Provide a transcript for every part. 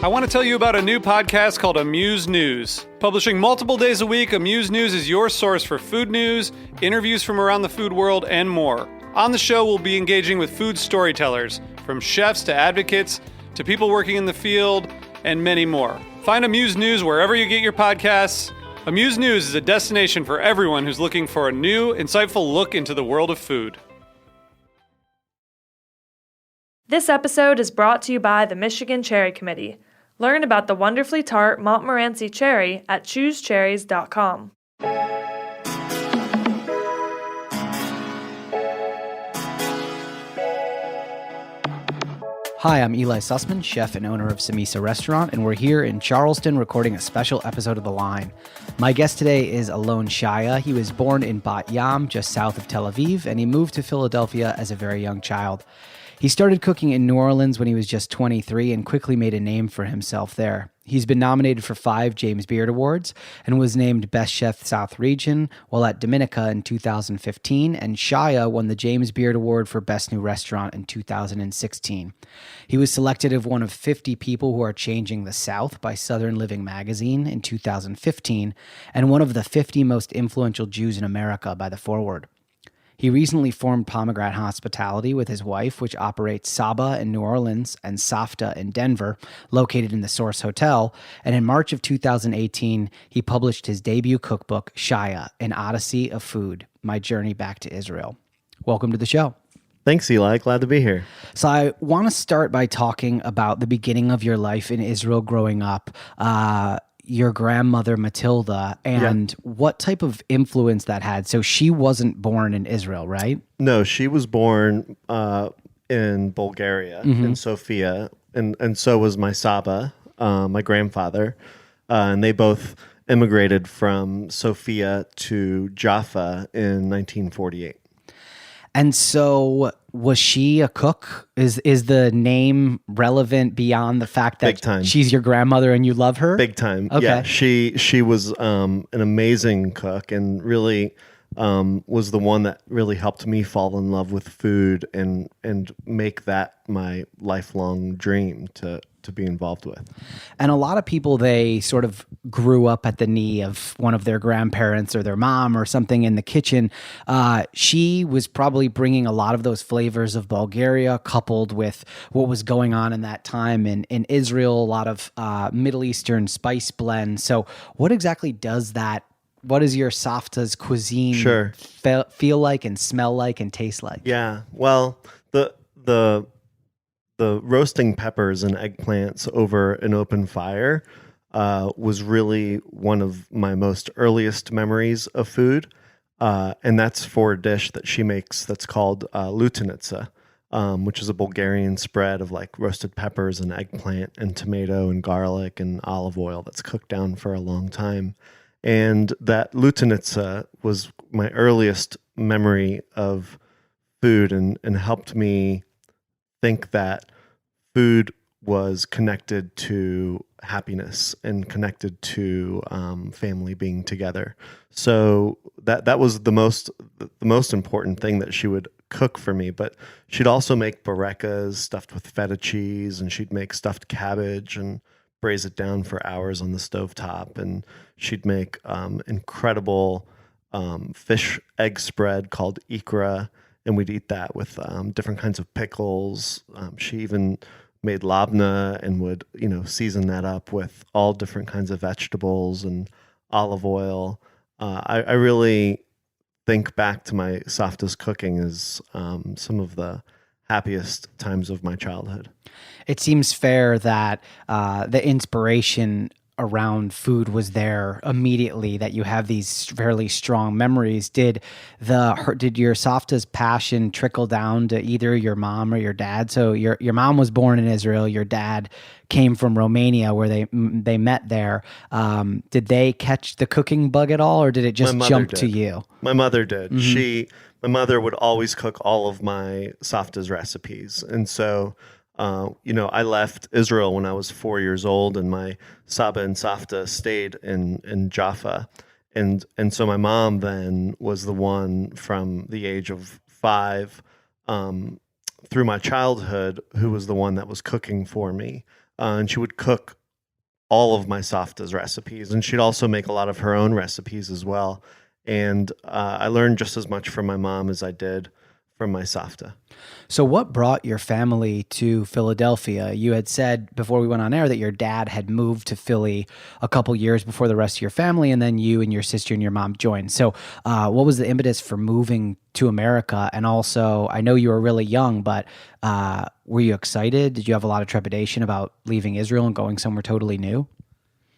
I want to tell you about a new podcast called Amuse News. Publishing multiple days a week, Amuse News is your source for food news, interviews from around the food world, and more. On the show, we'll be engaging with food storytellers, from chefs to advocates to people working in the field, and many more. Find Amuse News wherever you get your podcasts. Amuse News is a destination for everyone who's looking for a new, insightful look into the world of food. This episode is brought to you by the Michigan Cherry Committee. Learn about the wonderfully tart Montmorency cherry at choosecherries.com. Hi, I'm Eli Sussman, chef and owner of Samisa Restaurant, and we're here in Charleston recording a special episode of The Line. My guest today is Alon Shaya. He was born in Bat Yam, just south of Tel Aviv, and he moved to Philadelphia as a very young child. He started cooking in New Orleans when he was just 23 and quickly made a name for himself there. He's been nominated for 5 James Beard Awards and was named Best Chef South Region while at Dominica in 2015, and Shaya won the James Beard Award for Best New Restaurant in 2016. He was selected as one of 50 people who are changing the South by Southern Living magazine in 2015, and one of the 50 most influential Jews in America by The Forward. He recently formed Pomegranate Hospitality with his wife, which operates Saba in New Orleans and Safta in Denver, located in the Source Hotel. And in March of 2018, he published his debut cookbook, Shaya, An Odyssey of Food, My Journey Back to Israel. Welcome to the show. Thanks, Eli. Glad to be here. So I want to start by talking about the beginning of your life in Israel growing up. Your grandmother, Matilda, and what type of influence that had. So she wasn't born in Israel, right? No, she was born in Bulgaria, in Sofia, and so was my Saba, my grandfather. And they both immigrated from Sofia to Jaffa in 1948. And so was she a cook? Is the name relevant beyond the fact that Big time. She's your grandmother and you love her? Big time. Okay. Yeah, she was an amazing cook and really was the one that really helped me fall in love with food and make that my lifelong dream to be involved with. And a lot of people, they sort of grew up at the knee of one of their grandparents or their mom or something in the kitchen. She was probably bringing a lot of those flavors of Bulgaria coupled with what was going on in that time in Israel, a lot of Middle Eastern spice blends. So what exactly does that, what does your Safta's cuisine feel like and smell like and taste like? Yeah, well, the roasting peppers and eggplants over an open fire was really one of my most earliest memories of food. And that's for a dish that she makes that's called lutenitsa, which is a Bulgarian spread of like roasted peppers and eggplant and tomato and garlic and olive oil that's cooked down for a long time. And that lutenitsa was my earliest memory of food and helped me think that food was connected to happiness and connected to family being together. So that was the most important thing that she would cook for me. But she'd also make barekas stuffed with feta cheese, and she'd make stuffed cabbage and braise it down for hours on the stovetop. And she'd make incredible fish egg spread called ikra, and we'd eat that with different kinds of pickles. She even made labna and would, season that up with all different kinds of vegetables and olive oil. I really think back to my Safta's cooking as some of the happiest times of my childhood. It seems fair that the inspiration around food was there immediately, that you have these fairly strong memories. Did your Safta's passion trickle down to either your mom or your dad? So your mom was born in Israel, your dad came from Romania where they met there. Did they catch the cooking bug at all, or did it just jump to you? My mother did. My mother would always cook all of my Safta's recipes. And so I left Israel when I was 4 years old, and my Saba and Safta stayed in Jaffa. And so my mom then was the one from the age of 5 through my childhood who was the one that was cooking for me. and she would cook all of my safta's recipes, and she'd also make a lot of her own recipes as well. And I learned just as much from my mom as I did from my safta. So what brought your family to Philadelphia? You had said before we went on air that your dad had moved to Philly a couple years before the rest of your family, and then you and your sister and your mom joined. So what was the impetus for moving to America? And also, I know you were really young, but were you excited? Did you have a lot of trepidation about leaving Israel and going somewhere totally new?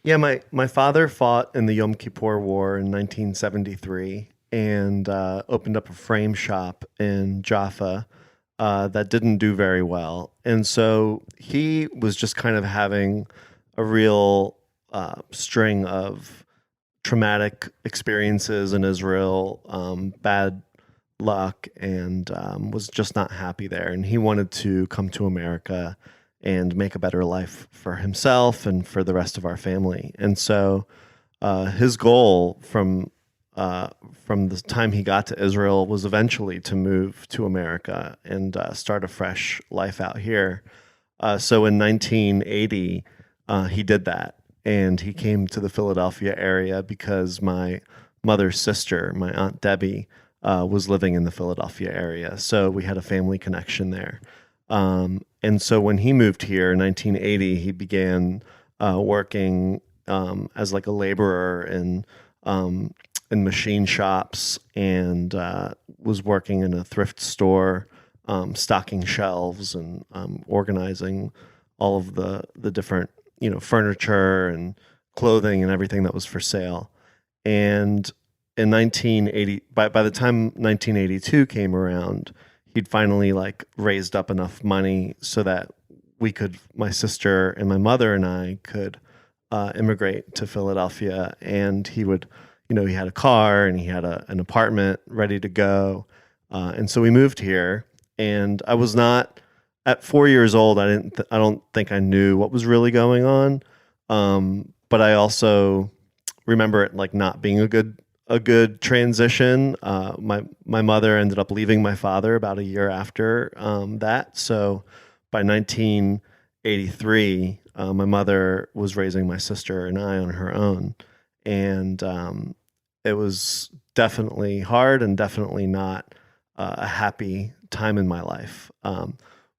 Yeah, my father fought in the Yom Kippur War in 1973 and opened up a frame shop in Jaffa that didn't do very well. And so he was just kind of having a real string of traumatic experiences in Israel, bad luck, and was just not happy there. And he wanted to come to America and make a better life for himself and for the rest of our family. And so his goal from the time he got to Israel was eventually to move to America and start a fresh life out here. So in 1980, he did that, and he came to the Philadelphia area because my mother's sister, my Aunt Debbie, was living in the Philadelphia area. So we had a family connection there. And so when he moved here in 1980, he began working as like a laborer in machine shops, and was working in a thrift store, stocking shelves and organizing all of the different furniture and clothing and everything that was for sale. And in 1980, by the time 1982 came around, he'd finally like raised up enough money so that my sister and my mother and I could immigrate to Philadelphia. And he would, he had a car and he had an apartment ready to go. And so we moved here, and I was not at 4 years old. I don't think I knew what was really going on. But I also remember it like not being a good transition. My mother ended up leaving my father about a year after that. So by 1983, my mother was raising my sister and I on her own. And it was definitely hard and definitely not a happy time in my life.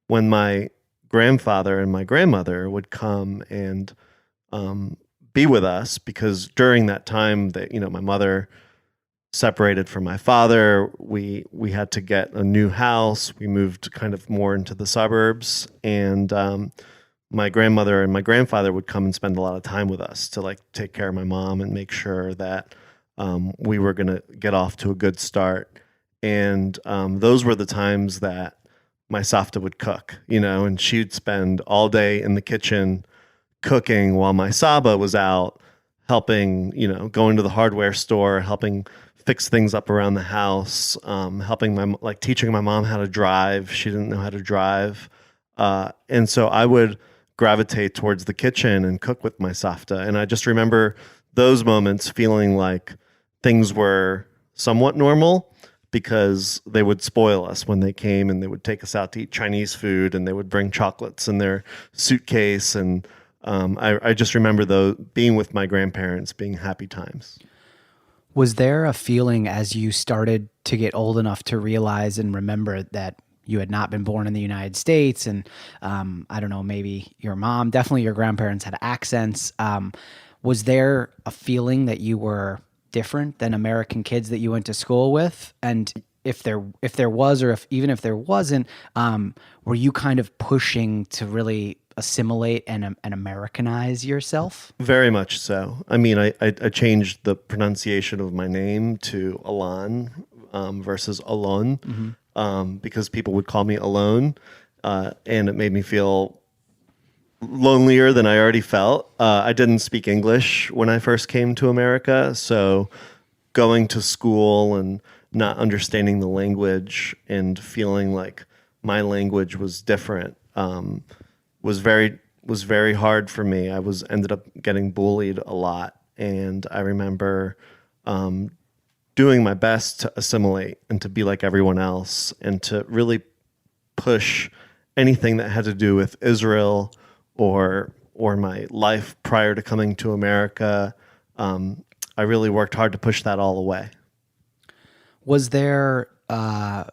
When my grandfather and my grandmother would come and be with us, because during that time that my mother separated from my father, we had to get a new house. We moved kind of more into the suburbs, and my grandmother and my grandfather would come and spend a lot of time with us to like take care of my mom and make sure that we were going to get off to a good start. And those were the times that my safta would cook, and she'd spend all day in the kitchen cooking while my saba was out helping, going to the hardware store, helping fix things up around the house, teaching my mom how to drive. She didn't know how to drive. And so I would gravitate towards the kitchen and cook with my safta. And I just remember those moments feeling like things were somewhat normal, because they would spoil us when they came, and they would take us out to eat Chinese food, and they would bring chocolates in their suitcase. And I just remember being with my grandparents being happy times. Was there a feeling as you started to get old enough to realize and remember that you had not been born in the United States, and I don't know, maybe your mom, definitely your grandparents had accents. Was there a feeling that you were different than American kids that you went to school with? And if there was, or even if there wasn't, were you kind of pushing to really assimilate and Americanize yourself? Very much so. I mean, I changed the pronunciation of my name to Alon versus Alon, because people would call me Alone, and it made me feel lonelier than I already felt. I didn't speak English when I first came to America, so going to school and not understanding the language and feeling like my language was different was very hard for me. I ended up getting bullied a lot, and I remember doing my best to assimilate and to be like everyone else, and to really push anything that had to do with Israel or my life prior to coming to America. I really worked hard to push that all away. Was there a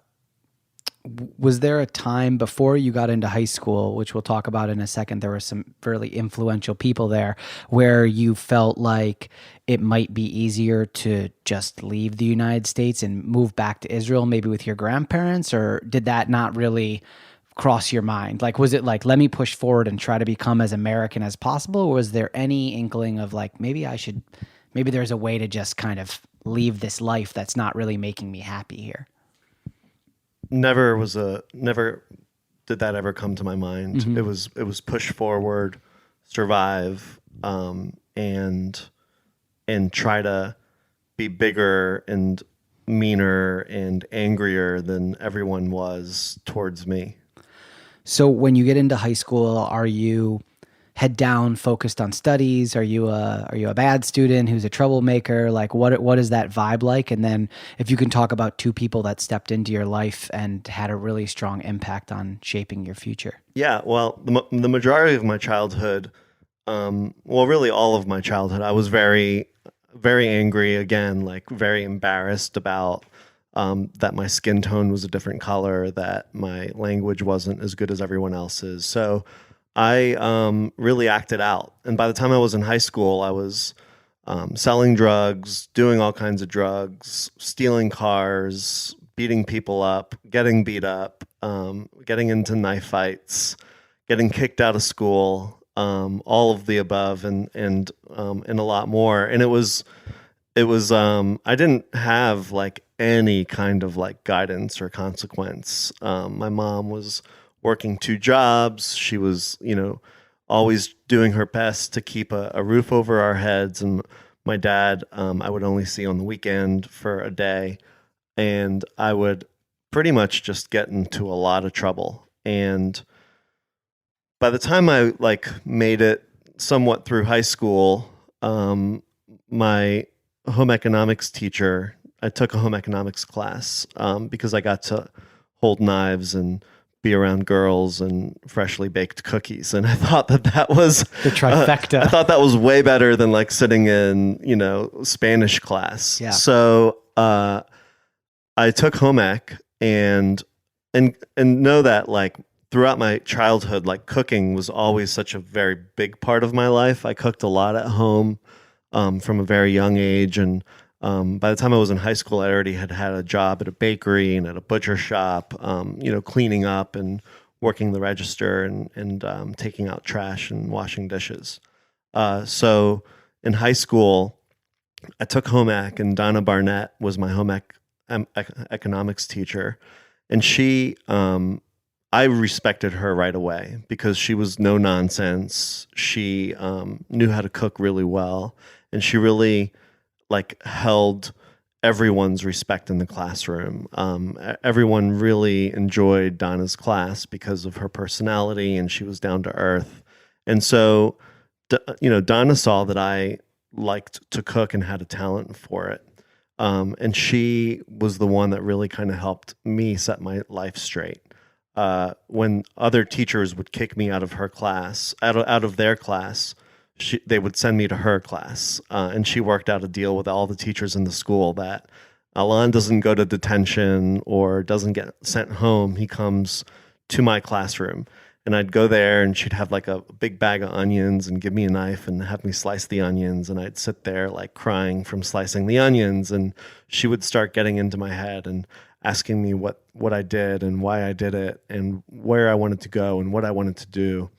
time before you got into high school, which we'll talk about in a second, there were some fairly influential people there, where you felt like it might be easier to just leave the United States and move back to Israel, maybe with your grandparents, or did that not really cross your mind? Like, was it like, let me push forward and try to become as American as possible? Or was there any inkling of like, maybe there's a way to just kind of leave this life that's not really making me happy here? Never did that ever come to my mind. Mm-hmm. It was push forward, survive, and try to be bigger and meaner and angrier than everyone was towards me. So when you get into high school, are you head down, focused on studies? Are you a bad student who's a troublemaker? Like, what is that vibe like? And then if you can talk about two people that stepped into your life and had a really strong impact on shaping your future. Yeah, well, the majority of my childhood, really all of my childhood, I was very, very angry, again, like very embarrassed about that my skin tone was a different color, that my language wasn't as good as everyone else's. So I really acted out. And by the time I was in high school, I was selling drugs, doing all kinds of drugs, stealing cars, beating people up, getting beat up, getting into knife fights, getting kicked out of school, all of the above and a lot more. And it was I didn't have like any kind of like guidance or consequence. My mom was working 2 jobs. She was, always doing her best to keep a roof over our heads. And my dad, I would only see on the weekend for a day. And I would pretty much just get into a lot of trouble. And by the time I like made it somewhat through high school, my home economics teacher, I took a home economics class because I got to hold knives and be around girls and freshly baked cookies. And I thought that was the trifecta. I thought that was way better than like sitting in, Spanish class. Yeah. So I took home ec and know that like throughout my childhood, like cooking was always such a very big part of my life. I cooked a lot at home from a very young age. And by the time I was in high school, I already had a job at a bakery and at a butcher shop, cleaning up and working the register and taking out trash and washing dishes. So in high school, I took home ec, and Donna Barnett was my home economics teacher. And she, I respected her right away because she was no nonsense. She knew how to cook really well, and she really like held everyone's respect in the classroom. Everyone really enjoyed Donna's class because of her personality, and she was down to earth. And so, Donna saw that I liked to cook and had a talent for it. And she was the one that really kind of helped me set my life straight. When other teachers would kick me out of her class, out of their class, they would send me to her class, and she worked out a deal with all the teachers in the school that Alon doesn't go to detention or doesn't get sent home. He comes to my classroom, and I'd go there, and she'd have like a big bag of onions and give me a knife and have me slice the onions, and I'd sit there like crying from slicing the onions, and she would start getting into my head and asking me what I did and why I did it and where I wanted to go and what I wanted to do.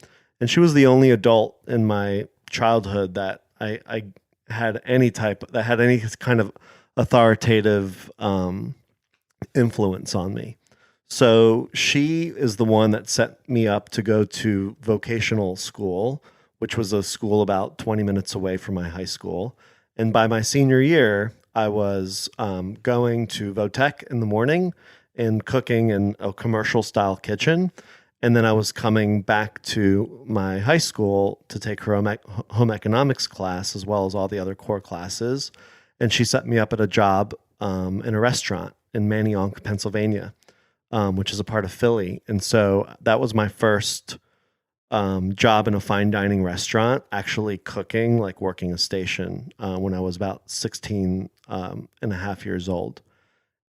And she was the only adult in my childhood that I had any kind of authoritative influence on me. So she is the one that set me up to go to vocational school, which was a school about 20 minutes away from my high school. And by my senior year, I was going to Votech in the morning and cooking in a commercial style kitchen. And then I was coming back to my high school to take her home economics class, as well as all the other core classes. And she set me up at a job in a restaurant in Manayunk, Pennsylvania, which is a part of Philly. And so that was my first job in a fine dining restaurant, actually cooking, like working a station, when I was about 16 and a half years old.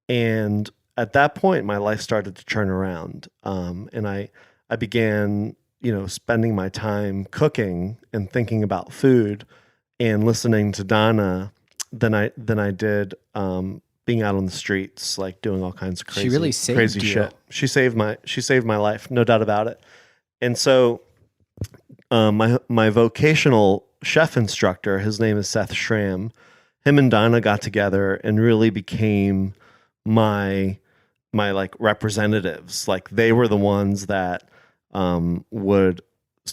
And at that point, my life started to turn around. And I began, spending my time cooking and thinking about food and listening to Donna than I did being out on the streets, like doing all kinds of She really saved crazy you. shit. She saved my life, no doubt about it. And so my vocational chef instructor, his name is Seth Schramm. Him and Donna got together and really became my like representatives. Like they were the ones that would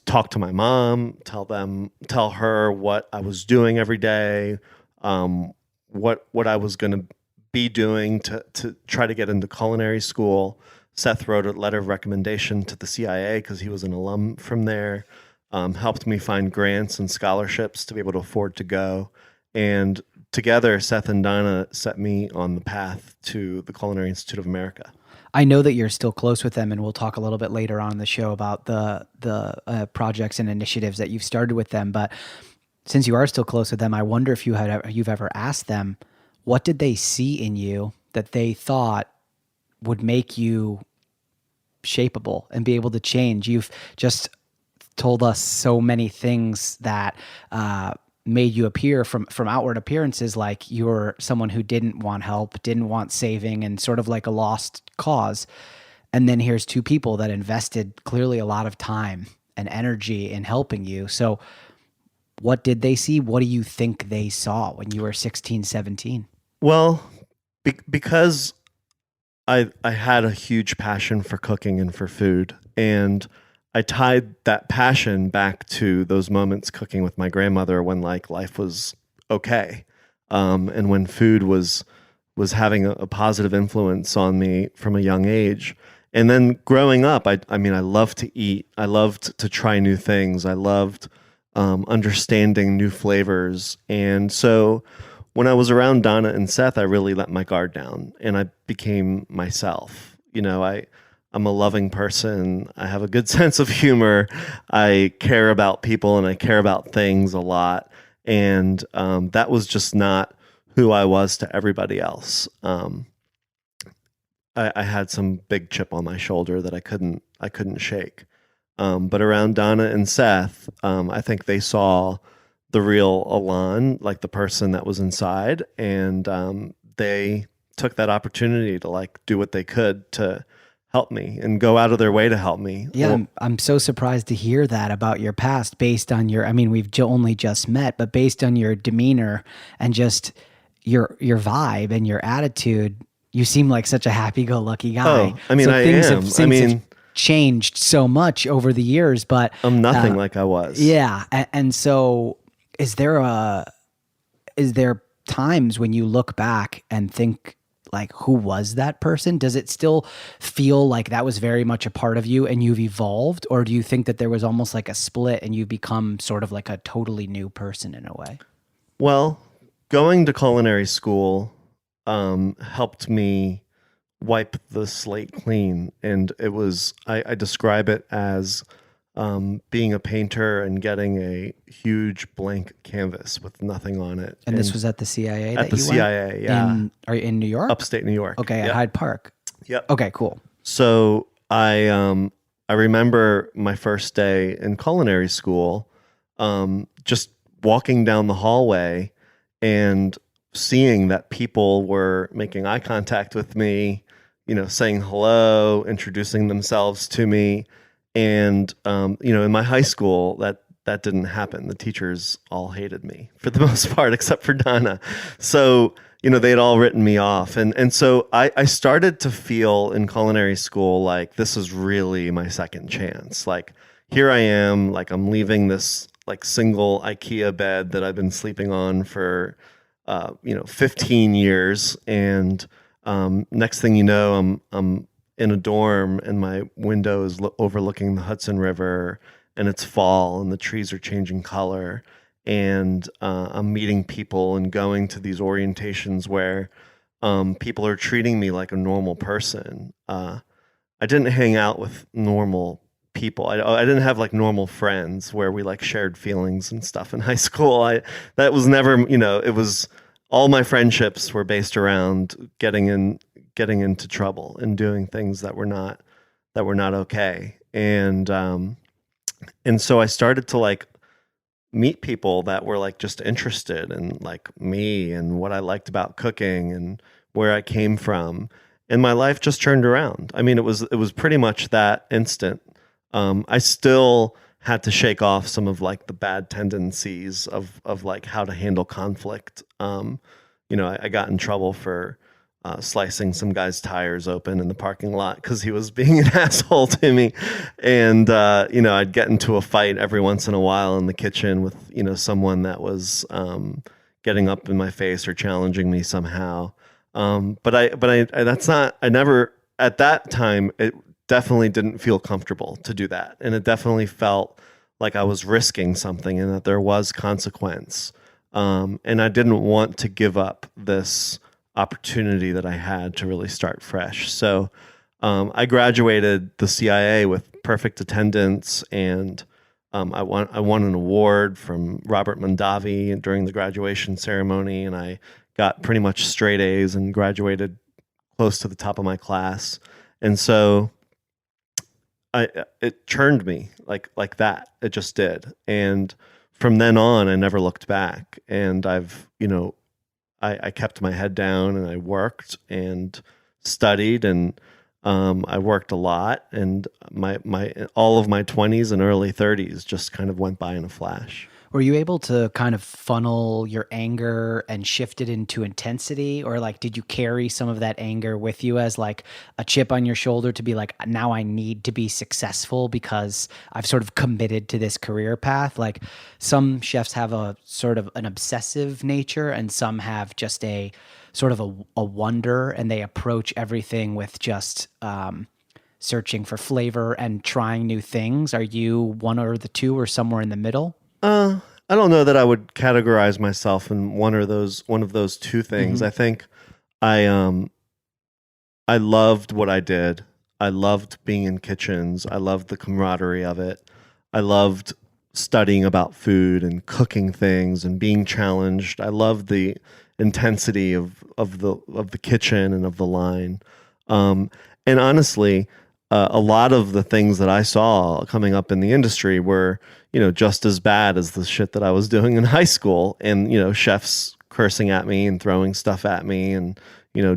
talk to my mom, tell her what I was doing every day, what I was going to be doing to try to get into culinary school. Seth wrote a letter of recommendation to the CIA because he was an alum from there. Helped me find grants and scholarships to be able to afford to go. And together, Seth and Donna set me on the path to the Culinary Institute of America. I know that you're still close with them, and we'll talk a little bit later on in the show about the projects and initiatives that you've started with them. But since you are still close with them, I wonder if you've ever asked them, what did they see in you that they thought would make you shapeable and be able to change? You've just told us so many things that made you appear from outward appearances like you're someone who didn't want help, didn't want saving, and sort of like a lost cause. And then here's two people that invested clearly a lot of time and energy in helping you. So what did they see? What do you think they saw when you were 16, 17? Well, because I had a huge passion for cooking and for food, and I tied that passion back to those moments cooking with my grandmother when like life was okay, and when food was having a positive influence on me from a young age. And then growing up, I mean, I loved to eat. I loved to try new things. I loved understanding new flavors. And so when I was around Donna and Seth, I really let my guard down and I became myself. I'm a loving person. I have a good sense of humor. I care about people and I care about things a lot. And that was just not who I was to everybody else. I had some big chip on my shoulder that I couldn't shake. But around Donna and Seth, I think they saw the real Alon, like the person that was inside, and they took that opportunity to like do what they could to help me and go out of their way to help me. Yeah, I'm so surprised to hear that about your past based on I mean, we've only just met, but based on your demeanor and just your vibe and your attitude, you seem like such a happy-go-lucky guy. Oh, I mean, I am. Things have changed so much over the years, but I'm nothing like I was. Yeah, and so is there times when you look back and think, like, who was that person? Does it still feel like that was very much a part of you and you've evolved? Or do you think that there was almost like a split and you've become sort of like a totally new person in a way? Well, going to culinary school helped me wipe the slate clean. And it was, I describe it as being a painter and getting a huge blank canvas with nothing on it. And this was at the CIA? At the CIA, yeah. Are you in New York? Upstate New York. Okay, yep. At Hyde Park. Yep. Okay, cool. So I remember my first day in culinary school, just walking down the hallway and seeing that people were making eye contact with me, saying hello, introducing themselves to me. And, in my high school, that didn't happen. The teachers all hated me for the most part, except for Donna. So, they'd all written me off. And so I started to feel in culinary school like this is really my second chance. Like, here I am, like I'm leaving this like single IKEA bed that I've been sleeping on for, 15 years. And next thing you know, I'm in a dorm and my window is overlooking the Hudson River and it's fall and the trees are changing color. And I'm meeting people and going to these orientations where people are treating me like a normal person. I didn't hang out with normal people. I didn't have like normal friends where we like shared feelings and stuff in high school. That was never, it was all my friendships were based around getting into trouble and doing things that were not okay. And so I started to like meet people that were like just interested in like me and what I liked about cooking and where I came from. And my life just turned around. I mean, it was pretty much that instant. I still had to shake off some of like the bad tendencies of like how to handle conflict. I got in trouble for slicing some guy's tires open in the parking lot because he was being an asshole to me. And, I'd get into a fight every once in a while in the kitchen with, someone that was getting up in my face or challenging me somehow. But I never, at that time, it definitely didn't feel comfortable to do that. And it definitely felt like I was risking something and that there was consequence. And I didn't want to give up this opportunity that I had to really start fresh. So I graduated the CIA with perfect attendance, and I won an award from Robert Mondavi during the graduation ceremony, and I got pretty much straight A's and graduated close to the top of my class. And so it churned me like that. It just did. And from then on, I never looked back. And I kept my head down and I worked and studied, and I worked a lot, and my all of my 20s and early 30s just kind of went by in a flash. Were you able to kind of funnel your anger and shift it into intensity, or like did you carry some of that anger with you as like a chip on your shoulder to be like, now I need to be successful because I've sort of committed to this career path? Like some chefs have a sort of an obsessive nature, and some have just a sort of a wonder, and they approach everything with just searching for flavor and trying new things. Are you one or the two, or somewhere in the middle? I don't know that I would categorize myself in one of those two things. Mm-hmm. I think I loved what I did. I loved being in kitchens. I loved the camaraderie of it. I loved studying about food and cooking things and being challenged. I loved the intensity of the kitchen and of the line. And honestly, a lot of the things that I saw coming up in the industry were, just as bad as the shit that I was doing in high school. And, chefs cursing at me and throwing stuff at me and,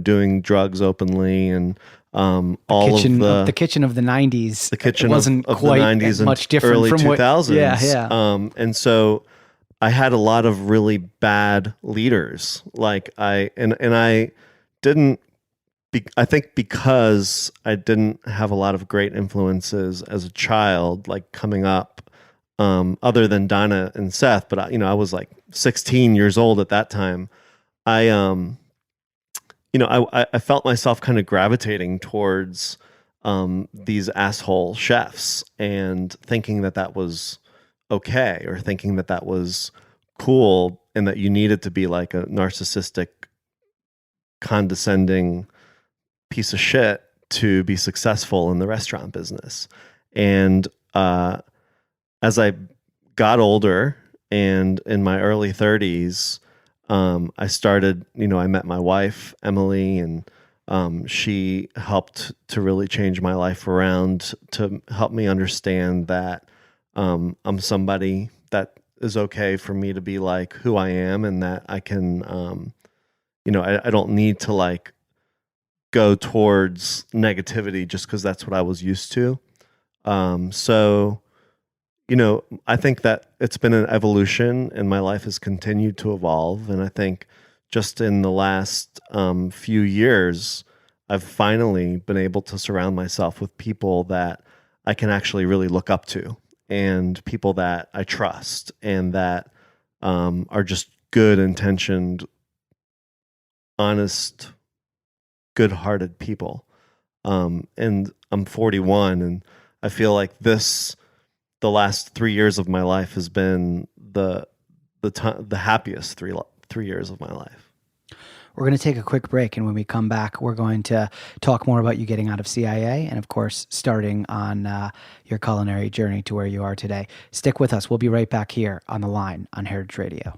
doing drugs openly and the kitchen of the 90s. The kitchen wasn't of quite the 90s much and different early from 2000s. Yeah. And so I had a lot of really bad leaders. Like I didn't. I think because I didn't have a lot of great influences as a child, like coming up, other than Donna and Seth, but I was like 16 years old at that time. I felt myself kind of gravitating towards these asshole chefs and thinking that was okay, or thinking that was cool, and that you needed to be like a narcissistic, condescending piece of shit to be successful in the restaurant business. And as I got older and in my early 30s, I started, I met my wife, Emily, and she helped to really change my life around, to help me understand that I'm somebody that is okay for me to be like who I am, and that I can, I don't need to like go towards negativity just because that's what I was used to. So, I think that it's been an evolution, and my life has continued to evolve. And I think just in the last few years, I've finally been able to surround myself with people that I can actually really look up to, and people that I trust, and that are just good intentioned, honest, good-hearted people. And I'm 41, and I feel like the last 3 years of my life has been the happiest three years of my life. We're going to take a quick break, and when we come back, we're going to talk more about you getting out of CIA and, of course, starting on your culinary journey to where you are today. Stick with us. We'll be right back here on The Line on Heritage Radio.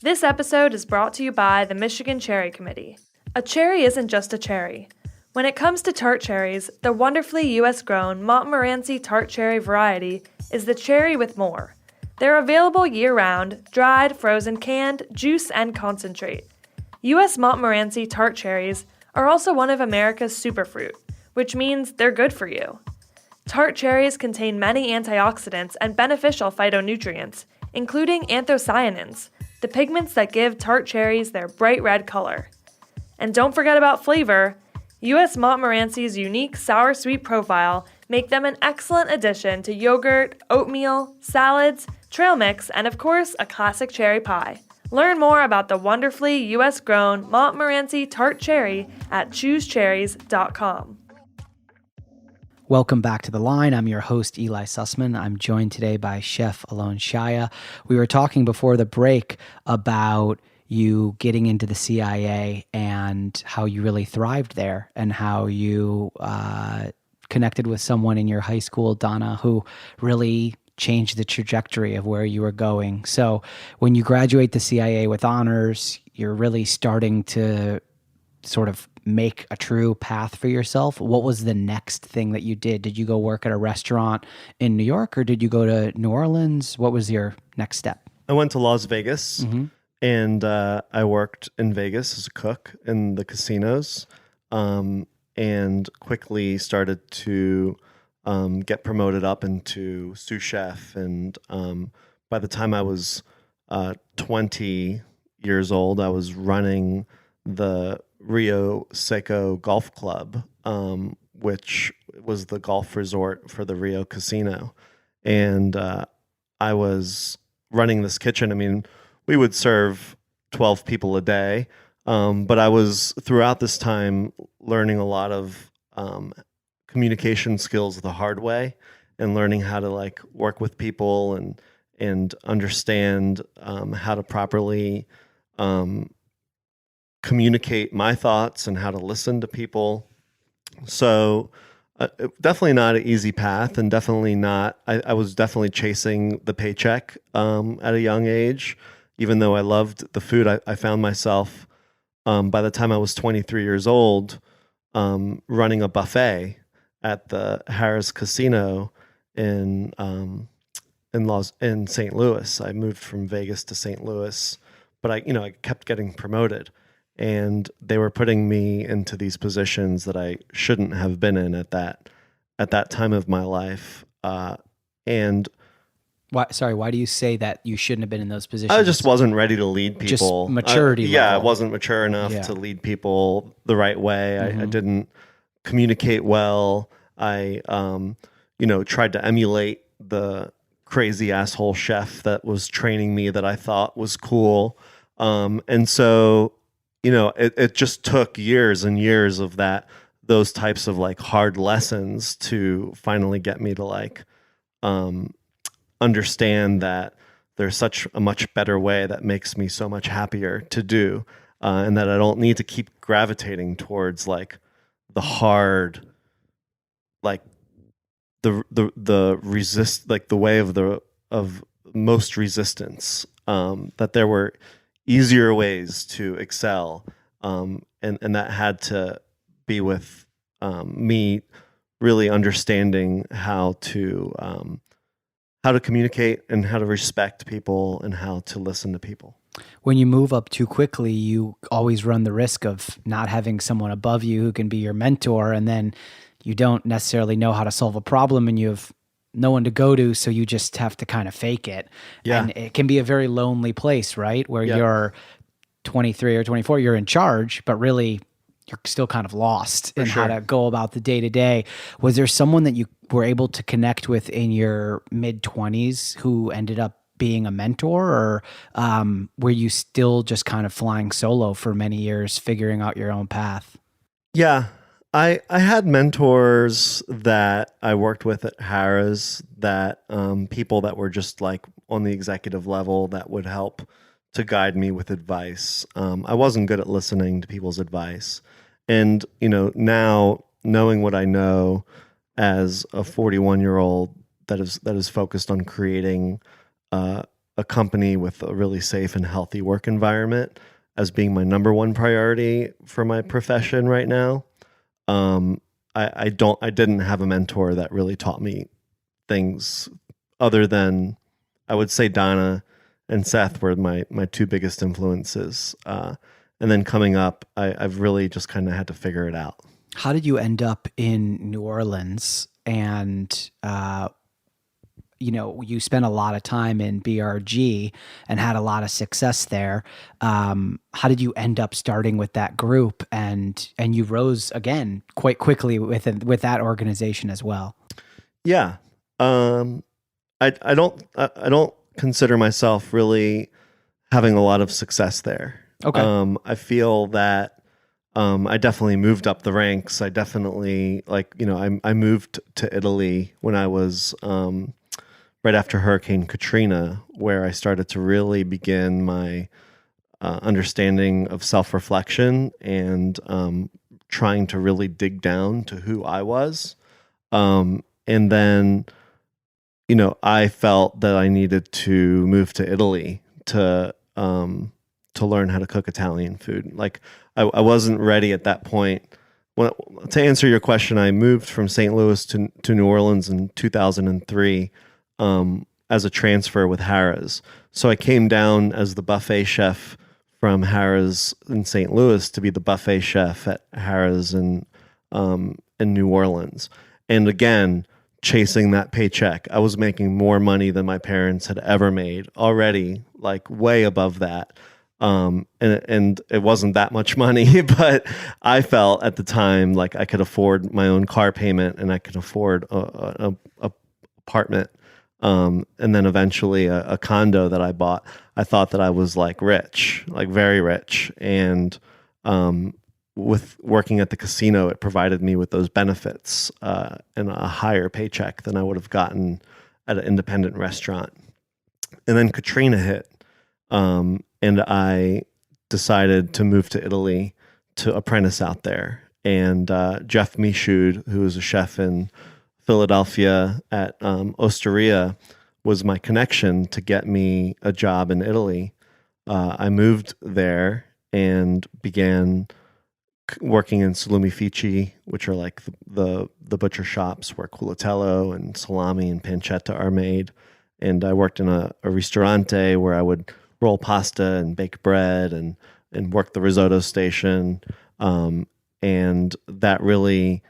This episode is brought to you by the Michigan Cherry Committee. A cherry isn't just a cherry. When it comes to tart cherries, the wonderfully U.S.-grown Montmorency tart cherry variety is the cherry with more. They're available year-round, dried, frozen, canned, juice, and concentrate. U.S. Montmorency tart cherries are also one of America's superfruit, which means they're good for you. Tart cherries contain many antioxidants and beneficial phytonutrients, including anthocyanins, the pigments that give tart cherries their bright red color. And don't forget about flavor. U.S. Montmorency's unique sour-sweet profile make them an excellent addition to yogurt, oatmeal, salads, trail mix, and of course, a classic cherry pie. Learn more about the wonderfully U.S.-grown Montmorency tart cherry at choosecherries.com. Welcome back to The Line. I'm your host, Eli Sussman. I'm joined today by Chef Alon Shaya. We were talking before the break about you getting into the CIA and how you really thrived there and how you connected with someone in your high school, Donna, who really changed the trajectory of where you were going. So when you graduate the CIA with honors, you're really starting to sort of make a true path for yourself. What was the next thing that you did? Did you go work at a restaurant in New York, or did you go to New Orleans? What was your next step? I went to Las Vegas, and I worked in Vegas as a cook in the casinos, and quickly started to get promoted up into sous chef. And by the time I was 20 years old, I was running the Rio Seco Golf Club, which was the golf resort for the Rio Casino. And I was running this kitchen. I mean, we would serve 12 people a day, but I was throughout this time learning a lot of communication skills the hard way and learning how to like work with people and understand how to properly communicate my thoughts and how to listen to people. So definitely not an easy path, and definitely not, I was definitely chasing the paycheck at a young age. Even though I loved the food, I found myself, by the time I was 23 years old, running a buffet at the Harrah's Casino in St. Louis. I moved from Vegas to St. Louis, but I kept getting promoted. And they were putting me into these positions that I shouldn't have been in at that time of my life. And why do you say that you shouldn't have been in those positions? I just wasn't ready to lead people. Just maturity level. I wasn't mature enough to lead people the right way. I didn't communicate well. I tried to emulate the crazy asshole chef that was training me that I thought was cool. And so it just took years and years of those types of like hard lessons to finally get me to like understand that there's such a much better way that makes me so much happier to do, and that I don't need to keep gravitating towards like the hard, like the resist, like the way of most resistance. That there were easier ways to excel, and that had to be with me really understanding how to communicate and how to respect people and how to listen to people. When you move up too quickly, you always run the risk of not having someone above you who can be your mentor, and then you don't necessarily know how to solve a problem and you have no one to go to, so you just have to kind of fake it. Yeah. And it can be a very lonely place, right? Where you're 23 or 24, you're in charge, but really you're still kind of lost in how to go about the day to day. Was there someone that you were able to connect with in your mid-20s who ended up being a mentor, or were you still just kind of flying solo for many years, figuring out your own path? Yeah. I had mentors that I worked with at Harrah's, that people that were just like on the executive level that would help to guide me with advice. I wasn't good at listening to people's advice. And, now knowing what I know as a 41-year-old that is focused on creating a company with a really safe and healthy work environment as being my number one priority for my profession right now. I didn't have a mentor that really taught me things other than, I would say, Donna and Seth were my two biggest influences. And then coming up, I've really just kind of had to figure it out. How did you end up in New Orleans? And you spent a lot of time in BRG and had a lot of success there. How did you end up starting with that group? And you rose again quite quickly with that organization as well. Yeah. I don't consider myself really having a lot of success there. Okay. I feel that I definitely moved up the ranks. I definitely I moved to Italy when I was right after Hurricane Katrina, where I started to really begin my understanding of self-reflection and trying to really dig down to who I was. And then, I felt that I needed to move to Italy to learn how to cook Italian food. Like I wasn't ready at that point. To answer your question, I moved from St. Louis to New Orleans in 2003. As a transfer with Harrah's. So I came down as the buffet chef from Harrah's in St. Louis to be the buffet chef at Harrah's in New Orleans. And again, chasing that paycheck. I was making more money than my parents had ever made already, like way above that. And it wasn't that much money, but I felt at the time like I could afford my own car payment and I could afford a apartment. And then eventually a condo that I bought. I thought that I was like rich, like very rich. And with working at the casino, it provided me with those benefits and a higher paycheck than I would have gotten at an independent restaurant. And then Katrina hit, and I decided to move to Italy to apprentice out there. And Jeff Michaud, who was a chef in Philadelphia at Osteria, was my connection to get me a job in Italy. I moved there and began working in salumifici, which are like the butcher shops where culatello and salami and pancetta are made. And I worked in a ristorante where I would roll pasta and bake bread and work the risotto station. And that really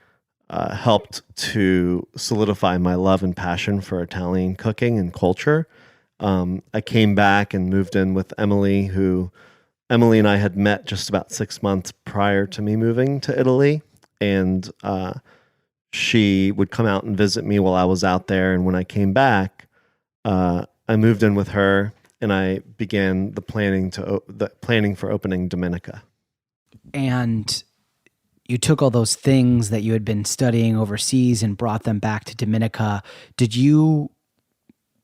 helped to solidify my love and passion for Italian cooking and culture. I came back and moved in with Emily, who Emily and I had met just about 6 months prior to me moving to Italy. And she would come out and visit me while I was out there. And when I came back, I moved in with her and I began the planning for opening Dominica. And you took all those things that you had been studying overseas and brought them back to Dominica. Did you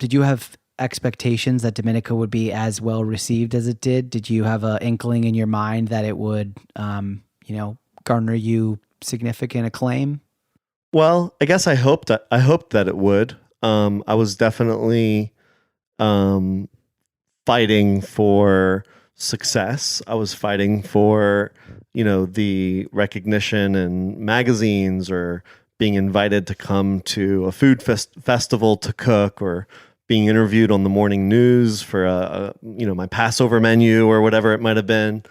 have expectations that Dominica would be as well received as it did? Did you have an inkling in your mind that it would, garner you significant acclaim? Well, I guess I hoped that it would. I was definitely fighting for success. I was fighting for, the recognition in magazines or being invited to come to a food festival to cook or being interviewed on the morning news for my Passover menu or whatever it might have been.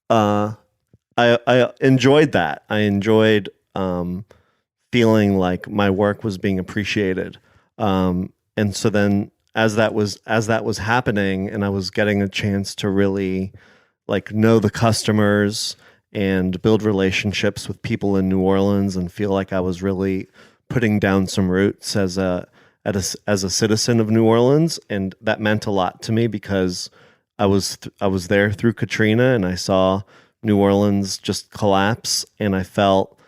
I enjoyed that. I enjoyed feeling like my work was being appreciated. And so then as that was happening and I was getting a chance to really know the customers and build relationships with people in New Orleans and feel like I was really putting down some roots as a citizen of New Orleans. And that meant a lot to me because I was there through Katrina and I saw New Orleans just collapse and I felt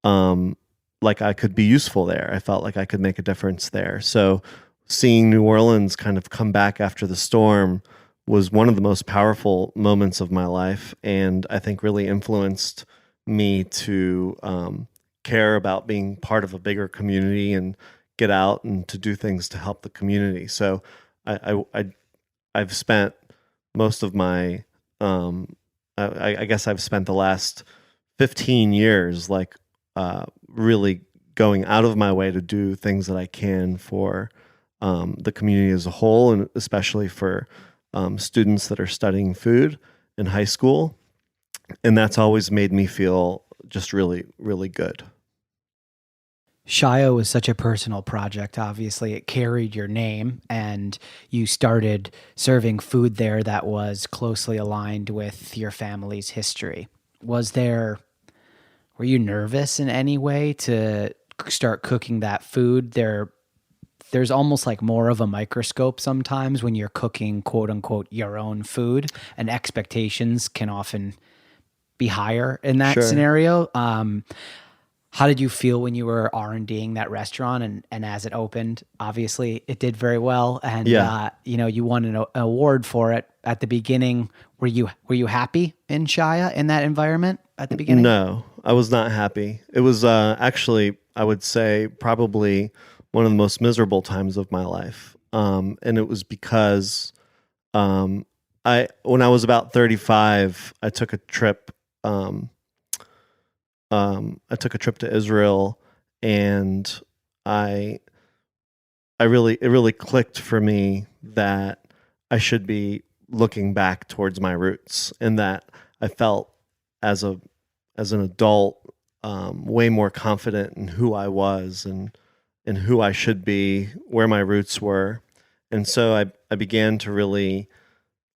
like I could be useful there. I felt like I could make a difference there. So seeing New Orleans kind of come back after the storm was one of the most powerful moments of my life, and I think really influenced me to care about being part of a bigger community and get out and to do things to help the community. So I've spent most of my I guess I've spent the last 15 years like really going out of my way to do things that I can for the community as a whole, and especially for students that are studying food in high school. And that's always made me feel just really, really good. Shaya was such a personal project. Obviously, it carried your name, and you started serving food there that was closely aligned with your family's history. Were you nervous in any way to start cooking that food? There's almost like more of a microscope sometimes when you're cooking, quote unquote, your own food, and expectations can often be higher in that scenario. How did you feel when you were R&Ding that restaurant and as it opened? Obviously, it did very well, and you won an award for it at the beginning. Were you happy in Shaya in that environment at the beginning? No, I was not happy. It was actually, I would say, probably one of the most miserable times of my life, and it was because when I was about 35, I took a trip. I took a trip to Israel, and it really clicked for me that I should be looking back towards my roots, and that I felt as an adult way more confident in who I was and who I should be, where my roots were. And so I began to really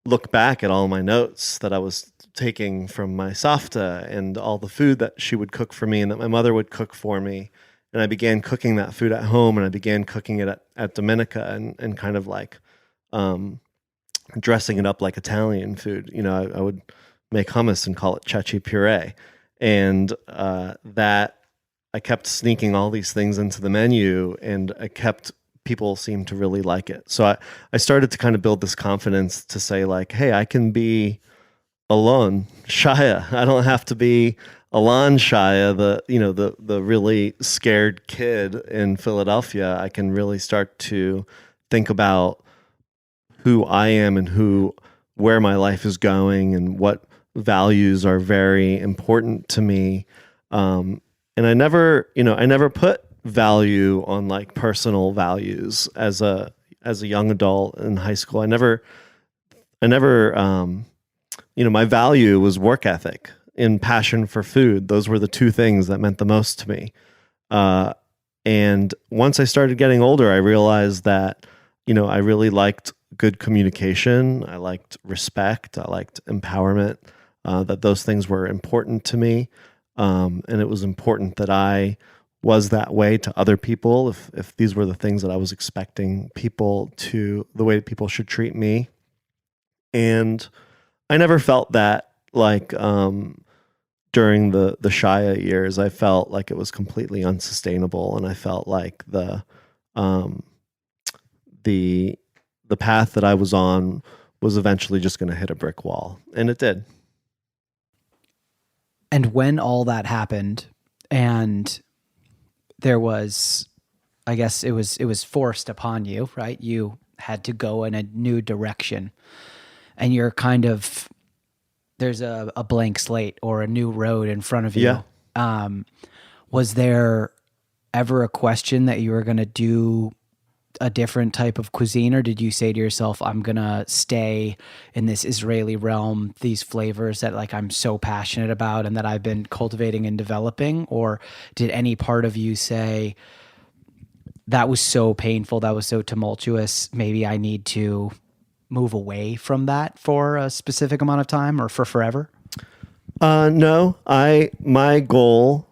look back at all my notes that I was taking from my Safta and all the food that she would cook for me and that my mother would cook for me. And I began cooking that food at home, and I began cooking it at Dominica and kind of like dressing it up like Italian food. I would make hummus and call it ceci puree. And that I kept sneaking all these things into the menu, and people seemed to really like it. So I started to kind of build this confidence to say like, hey, I can be Alon Shaya. I don't have to be Alon Shaya, the really scared kid in Philadelphia. I can really start to think about who I am and where my life is going and what values are very important to me. And I never put value on like personal values as a young adult in high school. I never my value was work ethic and passion for food. Those were the two things that meant the most to me. And once I started getting older, I realized that, I really liked good communication. I liked respect. I liked empowerment, that those things were important to me. And it was important that I was that way to other people. If these were the things that I was expecting the way people should treat me. And I never felt that like during the Shaya years. I felt like it was completely unsustainable, and I felt like the path that I was on was eventually just going to hit a brick wall, and it did. And when all that happened, and there was, I guess it was forced upon you, right? You had to go in a new direction. And you're kind of, there's a blank slate or a new road in front of you. Yeah. Was there ever a question that you were going to do a different type of cuisine, or did you say to yourself, I'm going to stay in this Israeli realm, these flavors that like I'm so passionate about and that I've been cultivating and developing? Or did any part of you say, that was so painful, that was so tumultuous, maybe I need to move away from that for a specific amount of time or for forever? No, my goal,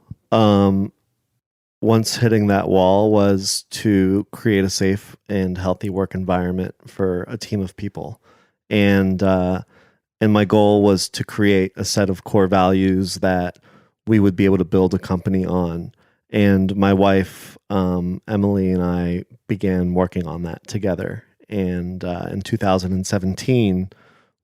once hitting that wall, was to create a safe and healthy work environment for a team of people. And my goal was to create a set of core values that we would be able to build a company on. And my wife, Emily, and I began working on that together. And in 2017,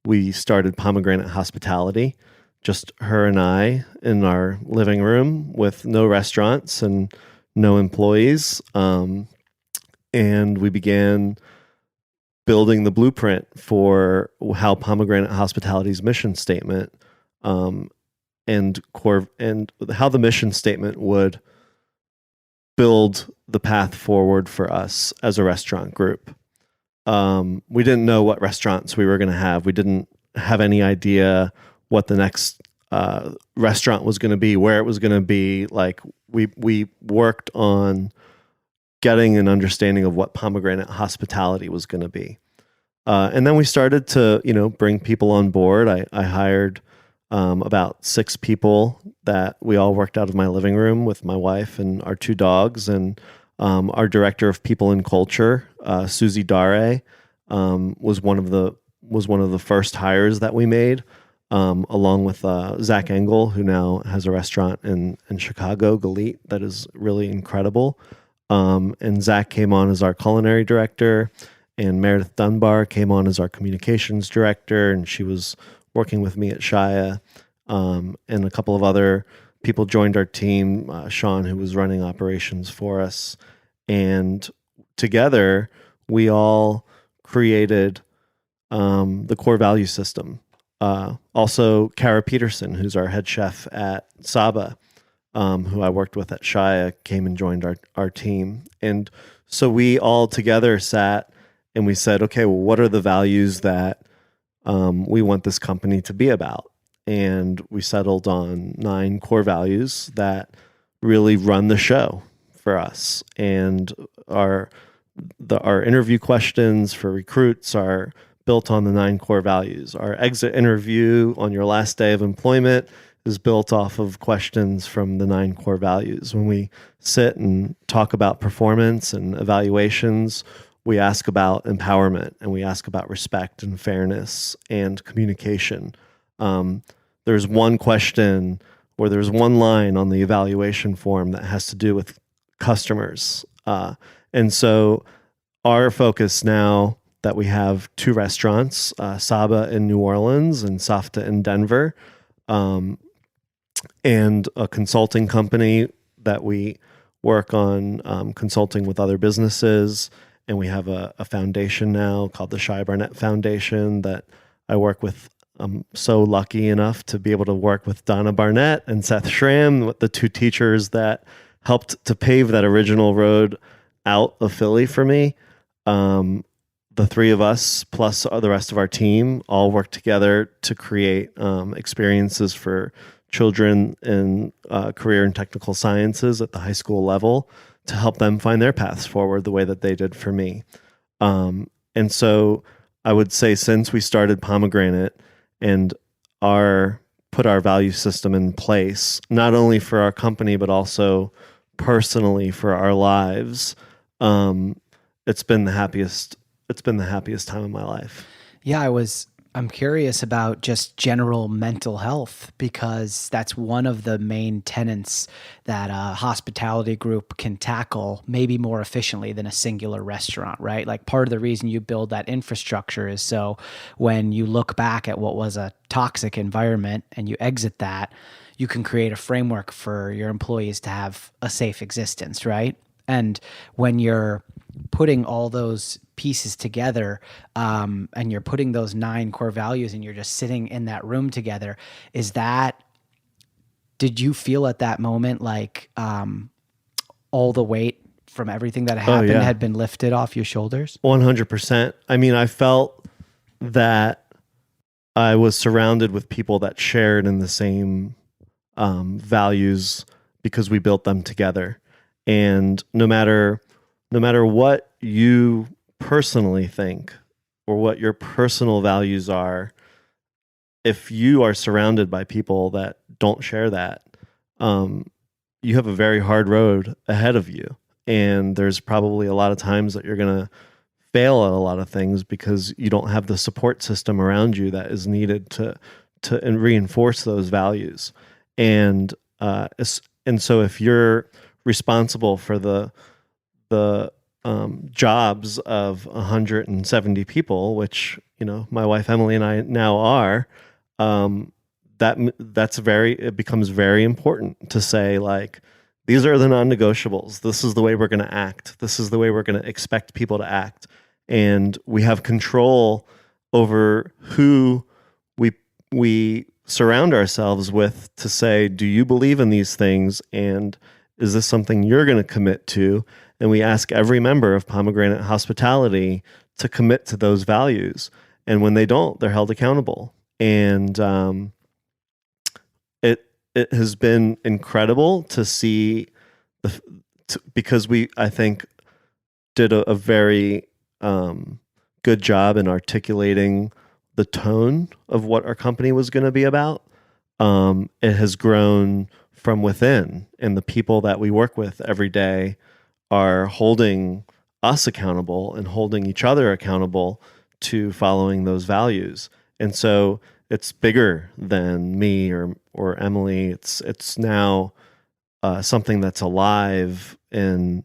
we started Pomegranate Hospitality, just her and I in our living room with no restaurants and no employees. And we began building the blueprint for how Pomegranate Hospitality's mission statement and how the mission statement would build the path forward for us as a restaurant group. We didn't know what restaurants we were going to have. We didn't have any idea what the next restaurant was going to be, where it was going to be. Like we worked on getting an understanding of what Pomegranate Hospitality was going to be. And then we started to, bring people on board. I hired about 6 people that we all worked out of my living room with my wife and our 2 dogs, and our director of people and culture, Susie Dare, was one of the first hires that we made, along with Zach Engel, who now has a restaurant in Chicago, Galit, that is really incredible. And Zach came on as our culinary director, and Meredith Dunbar came on as our communications director, and she was working with me at Shaya, and a couple of other people joined our team, Sean, who was running operations for us. And together, we all created the core value system. Also, Kara Peterson, who's our head chef at Saba, who I worked with at Shaya, came and joined our team. And so we all together sat and we said, okay, well, what are the values that we want this company to be about? And we settled on 9 core values that really run the show for us. And our interview questions for recruits are built on the 9 core values. Our exit interview on your last day of employment is built off of questions from the 9 core values. When we sit and talk about performance and evaluations, we ask about empowerment, and we ask about respect and fairness and communication. There's one question, or there's one line on the evaluation form that has to do with customers. And so our focus now that we have 2 restaurants, Saba in New Orleans and Safta in Denver, and a consulting company that we work on consulting with other businesses. And we have a foundation now called the Shai Barnett Foundation that I work with. I'm so lucky enough to be able to work with Donna Barnett and Seth Schramm, the 2 teachers that helped to pave that original road out of Philly for me. The 3 of us, plus the rest of our team, all work together to create experiences for children in career and technical sciences at the high school level to help them find their paths forward the way that they did for me. And so I would say since we started Pomegranate and put our value system in place, not only for our company, but also personally for our lives, it's been the happiest time of my life. Yeah, I'm curious about just general mental health, because that's one of the main tenets that a hospitality group can tackle maybe more efficiently than a singular restaurant, right? Like part of the reason you build that infrastructure is so when you look back at what was a toxic environment and you exit that, you can create a framework for your employees to have a safe existence, right? And when you're putting all those pieces together, and you're putting those 9 core values and you're just sitting in that room together, did you feel at that moment like all the weight from everything that happened had been lifted off your shoulders? 100%. I mean, I felt that I was surrounded with people that shared in the same values because we built them together. And no matter what you personally think or what your personal values are, if you are surrounded by people that don't share that, you have a very hard road ahead of you. And there's probably a lot of times that you're going to fail at a lot of things because you don't have the support system around you that is needed to reinforce those values. And And so if you're responsible for the jobs of 170 people, which my wife Emily and I now are, it becomes very important to say, like, these are the non-negotiables. This is the way we're going to act. This is the way we're going to expect people to act, and we have control over who we surround ourselves with to say, do you believe in these things, and is this something you're going to commit to? And we ask every member of Pomegranate Hospitality to commit to those values. And when they don't, they're held accountable. And it has been incredible to see because I think, did a very good job in articulating the tone of what our company was going to be about. It has grown from within, and the people that we work with every day are holding us accountable and holding each other accountable to following those values. And so it's bigger than me or Emily. It's now something that's alive in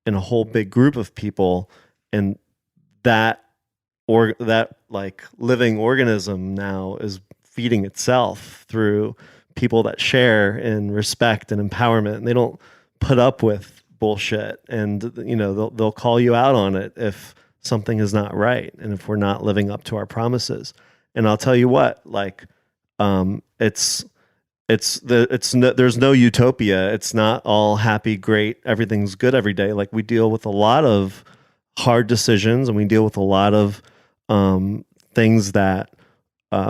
a whole big group of people, and that like living organism now is feeding itself through people that share and respect and empowerment, and they don't put up with bullshit, and they'll call you out on it if something is not right and if we're not living up to our promises. And I'll tell you what, like, there's no utopia. It's not all happy, great, everything's good every day. Like, we deal with a lot of hard decisions, and we deal with a lot of things that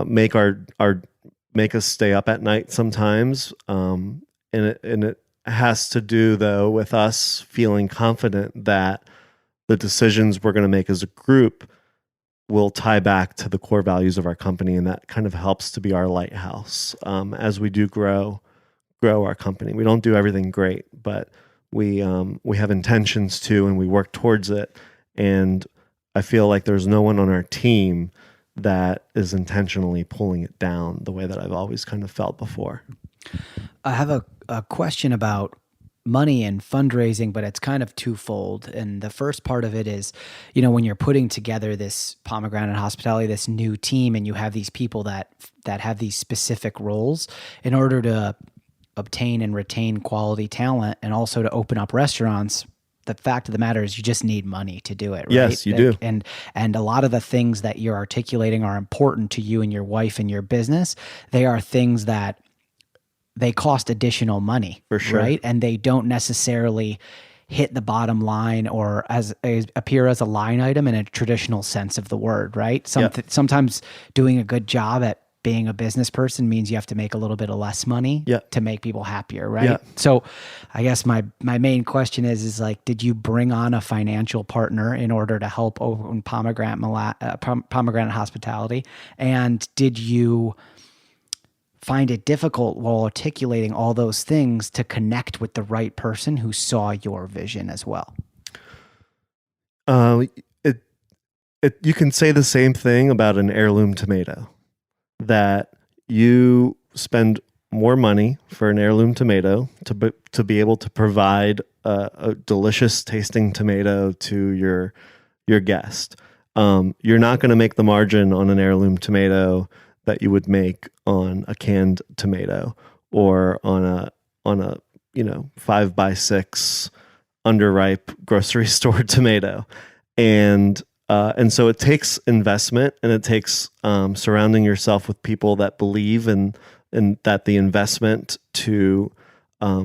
make us stay up at night sometimes. And it has to do, though, with us feeling confident that the decisions we're going to make as a group will tie back to the core values of our company, and that kind of helps to be our lighthouse as we do grow our company. We don't do everything great, but we have intentions to, and we work towards it. And I feel like there's no one on our team that is intentionally pulling it down the way that I've always kind of felt before. I have a question about money and fundraising, but it's kind of twofold. And the first part of it is, when you're putting together this Pomegranate Hospitality, this new team, and you have these people that have these specific roles in order to obtain and retain quality talent, and also to open up restaurants. The fact of the matter is, you just need money to do it, right? Yes, you do. And a lot of the things that you're articulating are important to you and your wife and your business. They are things that they cost additional money, for sure, right? And they don't necessarily hit the bottom line or appear as a line item in a traditional sense of the word, right? Sometimes doing a good job at being a business person means you have to make a little bit of less money to make people happier, right? Yeah. So I guess my main question is like, did you bring on a financial partner in order to help open Pomegranate Hospitality? And did you find it difficult while articulating all those things to connect with the right person who saw your vision as well? You can say the same thing about an heirloom tomato, that you spend more money for an heirloom tomato to be able to provide a delicious tasting tomato to your guest. You're not going to make the margin on an heirloom tomato that you would make on a canned tomato or on a 5x6 underripe grocery store tomato. And so it takes investment, and it takes surrounding yourself with people that believe in that the investment to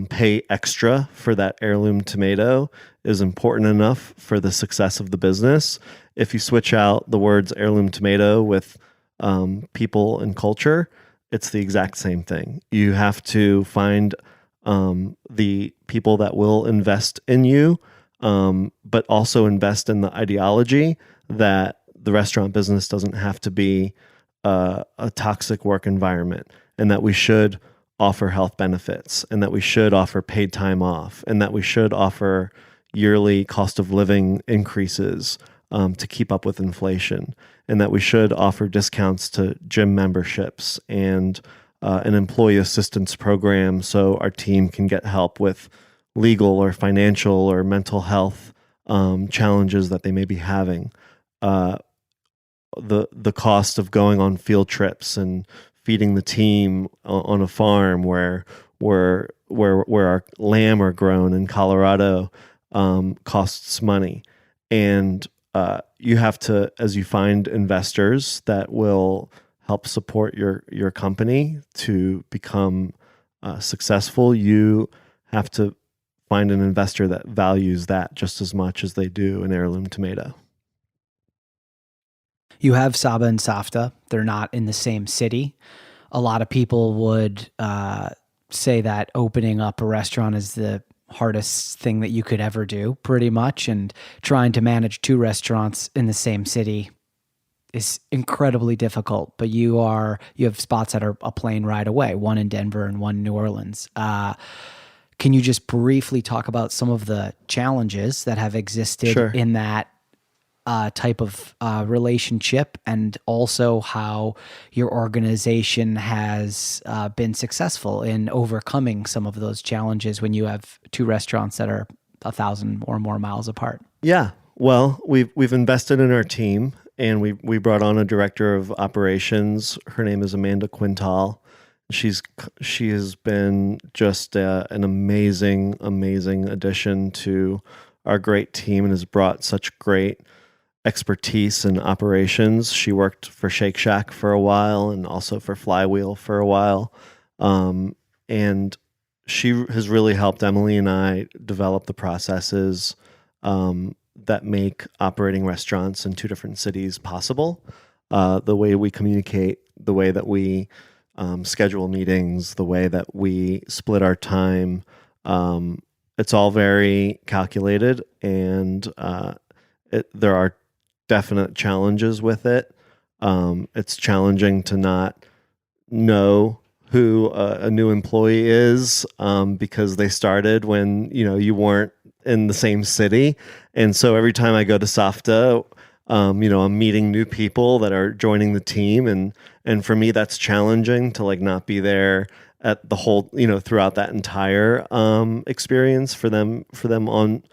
pay extra for that heirloom tomato is important enough for the success of the business. If you switch out the words heirloom tomato with people and culture, it's the exact same thing. You have to find the people that will invest in you, but also invest in the ideology that the restaurant business doesn't have to be a toxic work environment, and that we should offer health benefits, and that we should offer paid time off, and that we should offer yearly cost of living increases to keep up with inflation, and that we should offer discounts to gym memberships and an employee assistance program so our team can get help with legal or financial or mental health challenges that they may be having. The cost of going on field trips and feeding the team on a farm where our lamb are grown in Colorado costs money, and you have to, as you find investors that will help support your company to become successful, you have to find an investor that values that just as much as they do an heirloom tomato. You have Saba and Safta. They're not in the same city. A lot of people would say that opening up a restaurant is the hardest thing that you could ever do, pretty much. And trying to manage 2 restaurants in the same city is incredibly difficult. But you have spots that are a plane ride away, one in Denver and one in New Orleans. Can you just briefly talk about some of the challenges that have existed Sure. in that type of relationship, and also how your organization has been successful in overcoming some of those challenges when you have 2 restaurants that are 1,000 or more miles apart? Yeah. Well, we've invested in our team, and we brought on a director of operations. Her name is Amanda Quintal. She has been just an amazing addition to our great team and has brought such great expertise in operations. She worked for Shake Shack for a while and also for Flywheel for a while. And she has really helped Emily and I develop the processes that make operating restaurants in 2 different cities possible. The way we communicate, the way that we schedule meetings, the way that we split our time. It's all very calculated, and there are definite challenges with it. It's challenging to not know who a new employee is because they started when you weren't in the same city, and so every time I go to Safta, I'm meeting new people that are joining the team, and for me that's challenging to not be there at the whole throughout that entire experience for them on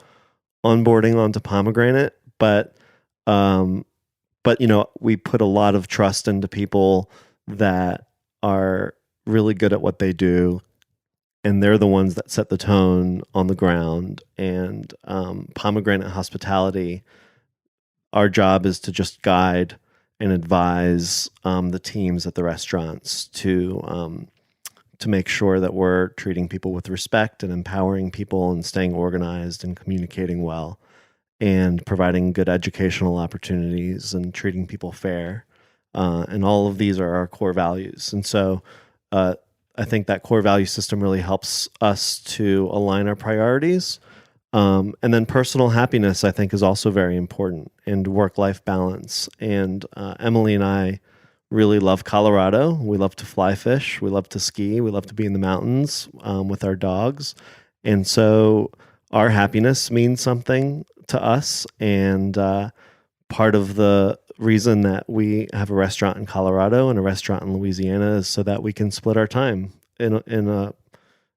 onboarding onto Pomegranate, but we put a lot of trust into people that are really good at what they do, and they're the ones that set the tone on the ground. And Pomegranate Hospitality, our job is to just guide and advise the teams at the restaurants to make sure that we're treating people with respect and empowering people and staying organized and communicating well, and providing good educational opportunities and treating people fair. And all of these are our core values. And so I think that core value system really helps us to align our priorities. And then personal happiness, I think, is also very important, and work-life balance. And Emily and I really love Colorado. We love to fly fish. We love to ski. We love to be in the mountains with our dogs. And so our happiness means something to us, and part of the reason that we have a restaurant in Colorado and a restaurant in Louisiana is so that we can split our time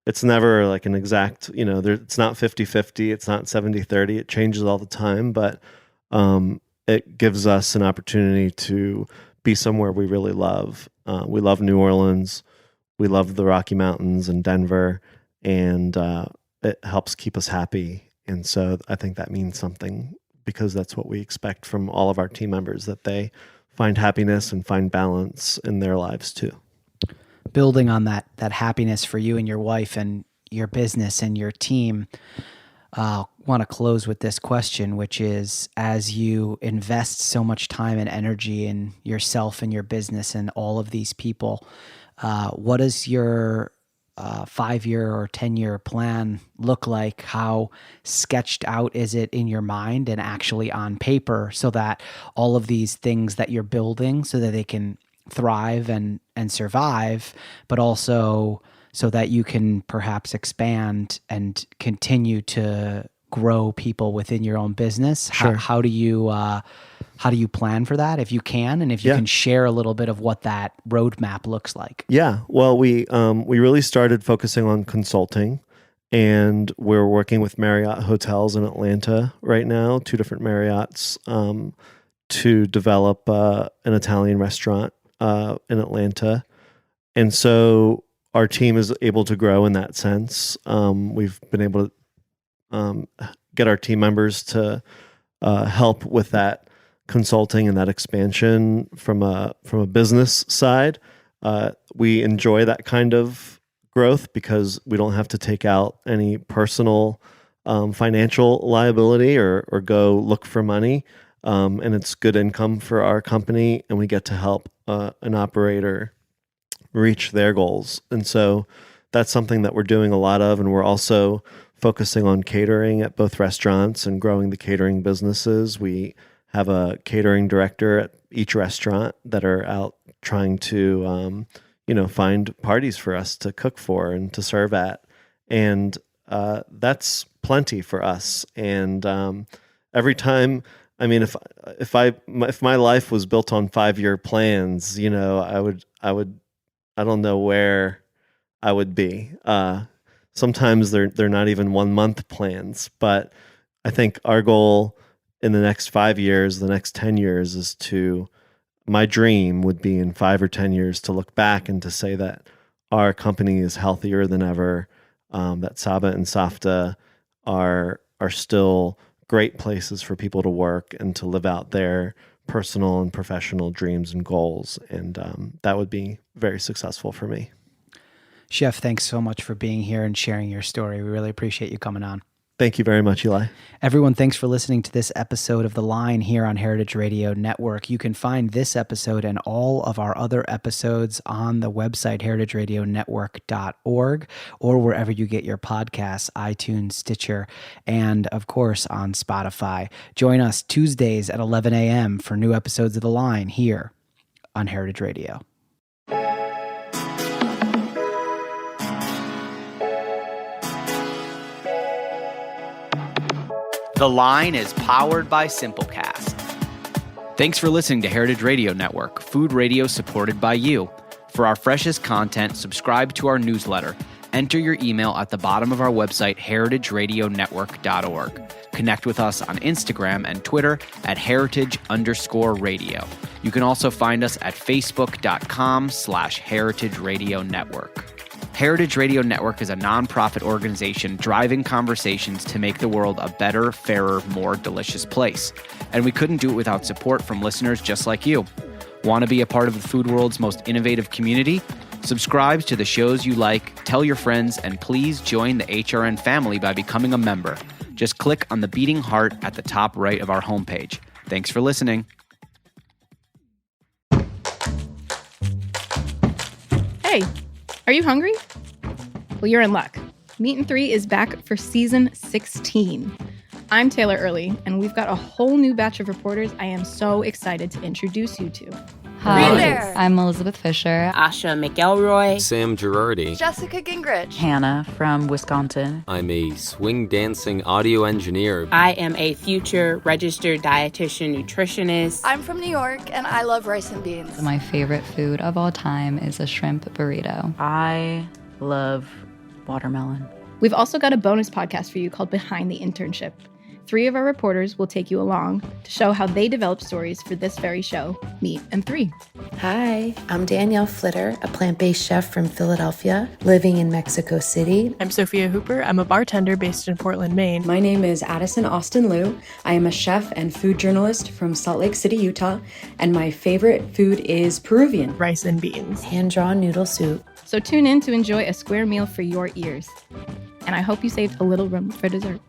it's never like an exact, it's not 50-50, it's not 70-30, it changes all the time, but it gives us an opportunity to be somewhere we really love. We love New Orleans, we love the Rocky Mountains and Denver, and it helps keep us happy. And so I think that means something, because that's what we expect from all of our team members, that they find happiness and find balance in their lives too. Building on that happiness for you and your wife and your business and your team, I want to close with this question, which is, as you invest so much time and energy in yourself and your business and all of these people, what does your 5-year or 10-year plan look like? How sketched out is it in your mind and actually on paper, so that all of these things that you're building, so that they can thrive and survive, but also so that you can perhaps expand and continue to grow people within your own business? Sure. How do you how do you plan for that, if you can, and if you can share a little bit of what that roadmap looks like? Yeah, well, we really started focusing on consulting, and we're working with Marriott hotels in Atlanta right now, 2 different Marriotts, to develop an Italian restaurant in Atlanta. And so our team is able to grow in that sense. We've been able to get our team members to help with that consulting and that expansion from a business side. We enjoy that kind of growth because we don't have to take out any personal financial liability or go look for money. And it's good income for our company, and we get to help an operator reach their goals. And so that's something that we're doing a lot of. And we're also focusing on catering at both restaurants and growing the catering businesses. We have a catering director at each restaurant that are out trying to, find parties for us to cook for and to serve at. And that's plenty for us. And every time, I mean, if my life was built on 5-year plans, I don't know where I would be. Sometimes they're not even 1-month plans, but I think our goal in the next 5 years, the next 10 years my dream would be in 5 or 10 years to look back and to say that our company is healthier than ever, that Saba and Safta are still great places for people to work and to live out their personal and professional dreams and goals. And that would be very successful for me. Chef, thanks so much for being here and sharing your story. We really appreciate you coming on. Thank you very much, Eli. Everyone, thanks for listening to this episode of The Line here on Heritage Radio Network. You can find this episode and all of our other episodes on the website heritageradionetwork.org or wherever you get your podcasts, iTunes, Stitcher, and of course on Spotify. Join us Tuesdays at 11 a.m. for new episodes of The Line here on Heritage Radio. The Line is powered by Simplecast. Thanks for listening to Heritage Radio Network, food radio supported by you. For our freshest content, subscribe to our newsletter. Enter your email at the bottom of our website, heritageradionetwork.org. Connect with us on Instagram and Twitter at heritage_radio. You can also find us at facebook.com/Heritage Radio Network. Heritage Radio Network is a nonprofit organization driving conversations to make the world a better, fairer, more delicious place. And we couldn't do it without support from listeners just like you. Want to be a part of the food world's most innovative community? Subscribe to the shows you like, tell your friends, and please join the HRN family by becoming a member. Just click on the beating heart at the top right of our homepage. Thanks for listening. Hey, are you hungry? Well, you're in luck. Meat and 3 is back for season 16. I'm Taylor Early, and we've got a whole new batch of reporters I am so excited to introduce you to. Hi, I'm Elizabeth Fisher. Asha McElroy. Sam Girardi. Jessica Gingrich. Hannah from Wisconsin. I'm a swing dancing audio engineer. I am a future registered dietitian nutritionist. I'm from New York, and I love rice and beans. My favorite food of all time is a shrimp burrito. I love watermelon. We've also got a bonus podcast for you called Behind the Internship. 3 of our reporters will take you along to show how they develop stories for this very show, Meat and 3. Hi, I'm Danielle Flitter, a plant-based chef from Philadelphia, living in Mexico City. I'm Sophia Hooper. I'm a bartender based in Portland, Maine. My name is Addison Austin Liu. I am a chef and food journalist from Salt Lake City, Utah, and my favorite food is Peruvian. Rice and beans. Hand-drawn noodle soup. So tune in to enjoy a square meal for your ears. And I hope you saved a little room for dessert.